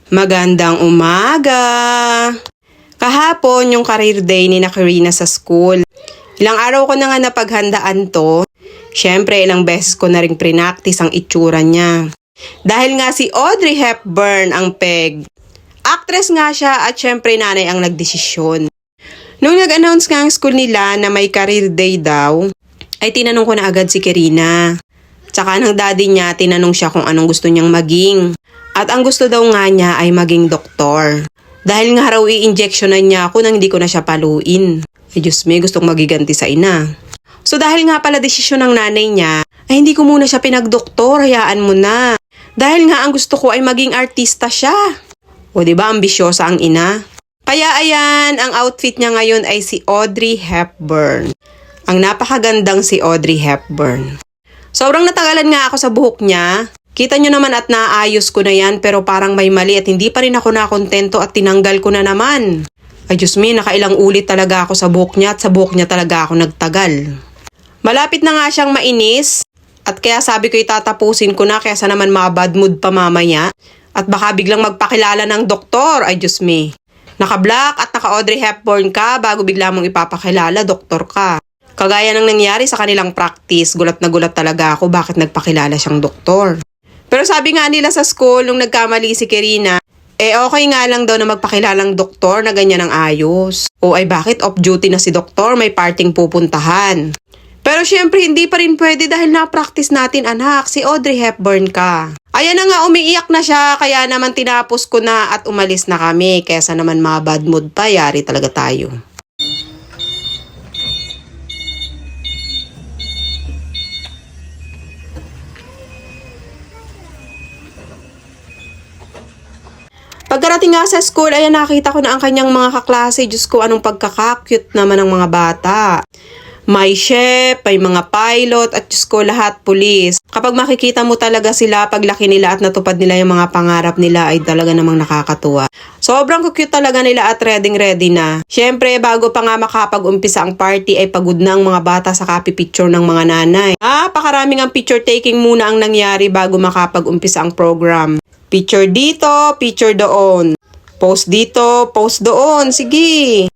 Magandang umaga! Kahapon yung career day ni na Karina sa school. Ilang araw ko na nga napaghandaan to. Siyempre, ilang beses ko na rin prinactice ang itsura niya. Dahil nga si Audrey Hepburn ang peg. Actress nga siya at siyempre nanay ang nagdesisyon. Nung nag-announce nga ang school nila na may career day daw, ay tinanong ko na agad si Karina. Tsaka ng daddy niya, tinanong siya kung anong gusto niyang maging. At ang gusto daw nga niya ay maging doktor. Dahil nga raw i-injectionan niya ako nang hindi ko na siya paluin. Ay Diyos me, gustong magiganti sa ina. So dahil nga pala desisyon ng nanay niya, ay hindi ko muna siya pinagdoktor, hayaan mo na. Dahil nga ang gusto ko ay maging artista siya. O diba ambisyosa ang ina? Kaya ayan, ang outfit niya ngayon ay si Audrey Hepburn. Ang napakagandang si Audrey Hepburn. Sobrang natagalan nga ako sa buhok niya. Kita nyo naman at naayos ko na yan pero parang may mali at hindi pa rin ako nakontento at tinanggal ko na naman. Ay Diyos me, nakailang ulit talaga ako sa buhok niya at sa buhok niya talaga ako nagtagal. Malapit na nga siyang mainis at kaya sabi ko itatapusin ko na kaysa naman mabad mood pa mamaya at baka biglang magpakilala ng doktor. Ay Diyos me, naka-black at naka-Audrey Hepburn ka bago bigla mong ipapakilala doktor ka. Kagaya ng nangyari sa kanilang practice, gulat na gulat talaga ako bakit nagpakilala siyang doktor. Pero sabi nga nila sa school, nung nagkamali si Karina, okay nga lang daw na magpakilalang doktor na ganyan ang ayos. O ay bakit off-duty na si doktor, may parting pupuntahan. Pero syempre hindi pa rin pwede dahil na-practice natin anak, si Audrey Hepburn ka. Ayan na nga, umiiyak na siya, kaya naman tinapos ko na at umalis na kami. Kesa naman mga bad mood pa, yari talaga tayo. Pagkarating nga sa school, ayan nakita ko na ang kanyang mga kaklase. Diyos ko, anong pagkaka-cute naman ng mga bata. May chef, may mga pilot, at Diyos ko, lahat pulis. Kapag makikita mo talaga sila, paglaki nila at natupad nila yung mga pangarap nila, ay talaga namang nakakatuwa. Sobrang cute talaga nila at ready na. Siyempre, bago pa nga makapag-umpisa ang party, ay pagod na ang mga bata sa copy picture ng mga nanay. Pakaraming ang picture taking muna ang nangyari bago makapag-umpisa ang program. Picture dito, picture doon. Post dito, post doon. Sige.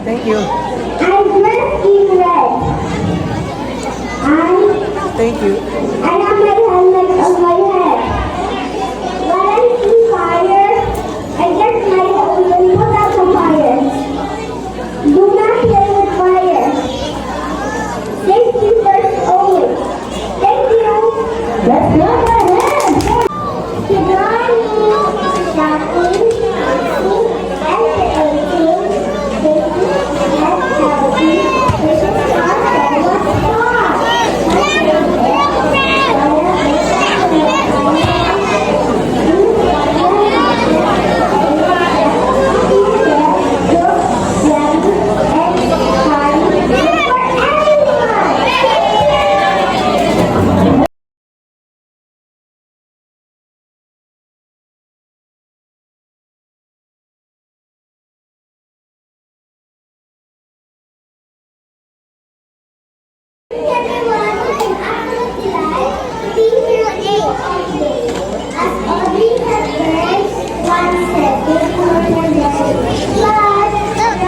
Thank you. I'm dressed in red. Thank you. I have my helmet on my head. When I see fire, I get my own and put out the fire. Do not play with fire. Safety first only. Thank you. Let's go ahead. Good morning, shopping. everyone. I'm absolutely delighted to be here today. As Audrey Hepburn once said, "It's more than that." But rather than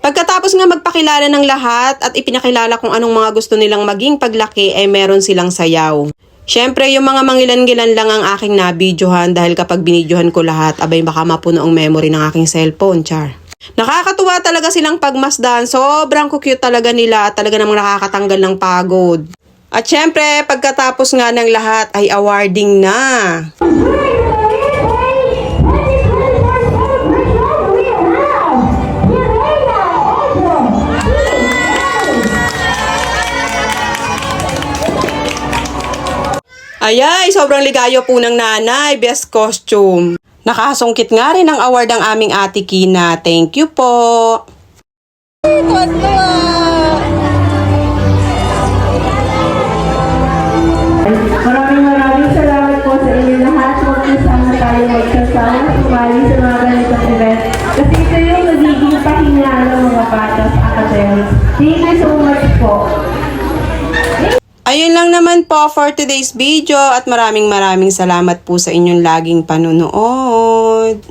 Pagkatapos nga magpakilala ng lahat at ipinakilala kung anong mga gusto nilang maging paglaki, ay meron silang sayaw. Syempre, yung mga mangilan-gilan lang ang aking nabidyohan dahil kapag binidyohan ko lahat, abay baka mapuno ang memory ng aking cellphone, char. Nakakatuwa talaga silang pagmasdan. Sobrang cute talaga nila at talaga namang nakakatanggal ng pagod. At syempre, pagkatapos nga ng lahat ay awarding na. Ayay, sobrang ligayo po ng nanay. Best costume. Nakasungkit nga rin ng award ang aming ate Kina. Thank you po. Maraming salamat po sa inyo lahat. Huwag po sana tayo magsasawa sumali sa mga ganitong event. Kasi ito yung nagiging pahinga ng mga bata sa academics. Thank you so much po. Ayun lang naman po for today's video at maraming salamat po sa inyong laging panunood.